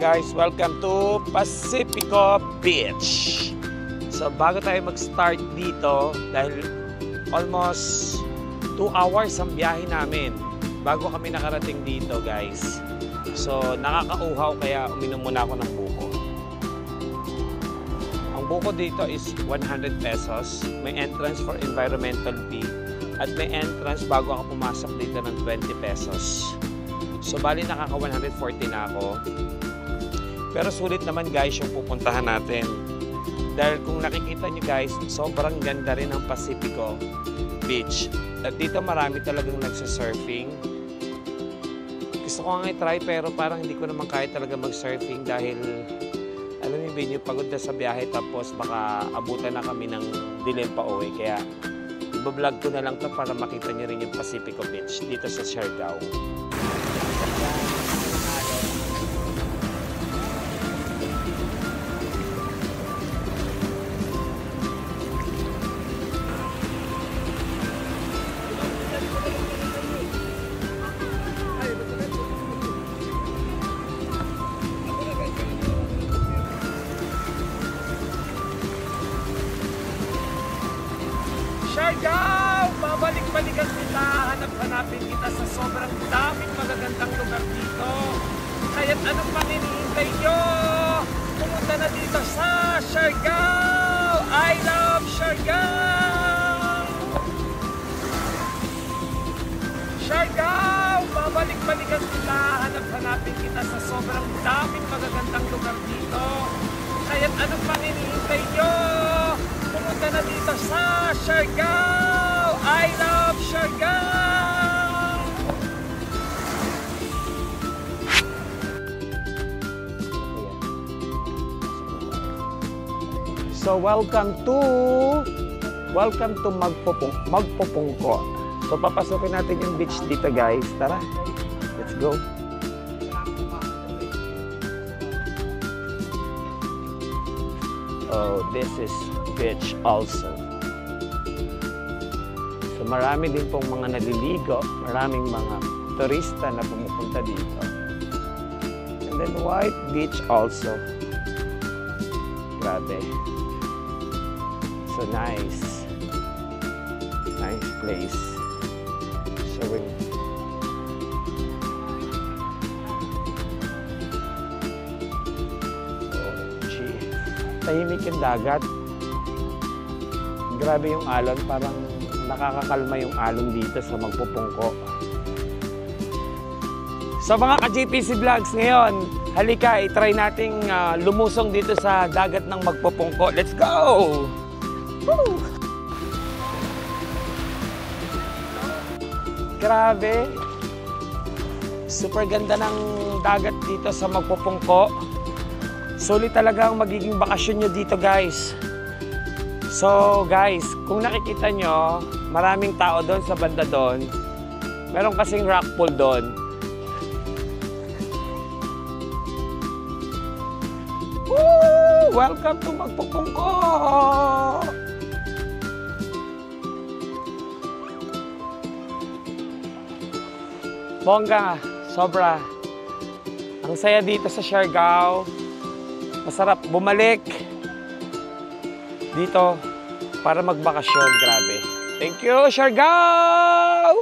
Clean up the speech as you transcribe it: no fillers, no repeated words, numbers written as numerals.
guys, welcome to Pacifico Beach. So bago tayo mag-start dito, dahil almost 2 hours ang biyahe namin bago kami nakarating dito guys. So nakakauhaw kaya uminom muna ako ng buko. Ang buko dito is 100 pesos. May entrance for environmental fee at may entrance bago ako pumasok dito ng 20 pesos. So bali nakaka 140 na ako. Pero sulit naman guys yung pupuntahan natin. Dahil kung nakikita nyo guys, sobrang ganda rin ang Pacifico Beach. At dito marami talagang nagsasurfing. Gusto ko nga i-try pero parang hindi ko naman kaya talaga mag-surfing dahil alam niyo pagod na sa biyahe tapos baka abutan na kami ng dilim pa uwi. Kaya i-vlog ko na lang to para makita nyo rin yung Pacifico Beach dito sa Siargao. Siargao! Babalik-balikan kita, hanap-hanapin kita sa sobrang daming magagandang lugar dito. Kaya't anong pang hinihintay nyo? Pumunta na dito sa Siargao! I love Siargao! Siargao! Babalik-balikan kita, hanap-hanapin kita sa sobrang daming magagandang lugar dito. Kaya't anong pang hinihintay nyo? Pumunta na dito sa Siargao! I love Siargao! So welcome to Magpupungko. So papasukin natin yung beach dito guys. Tara, let's go. Oh, this is beach also. So marami din pong mga naliligo, maraming mga turista na pumupunta dito. And then white beach also. Grabe. So nice. Nice place. So tahimik yung dagat. Grabe yung alon, parang nakakakalma yung alon dito sa Magpupungko. So mga ka-JPC Vlogs ngayon, halika, i-try nating lumusong dito sa dagat ng Magpupungko. Let's go! Woo! Grabe! Super ganda ng dagat dito sa Magpupungko. Sulit talaga ang magiging bakasyon nyo dito guys. So guys, kung nakikita nyo, maraming tao doon sa banda doon. Meron kasing rock pool doon. Woo! Welcome to Magpupungko! Bongga, sobra. Ang saya dito sa Siargao. Masarap bumalik dito para magbakasyon. Grabe. Thank you, Siargao!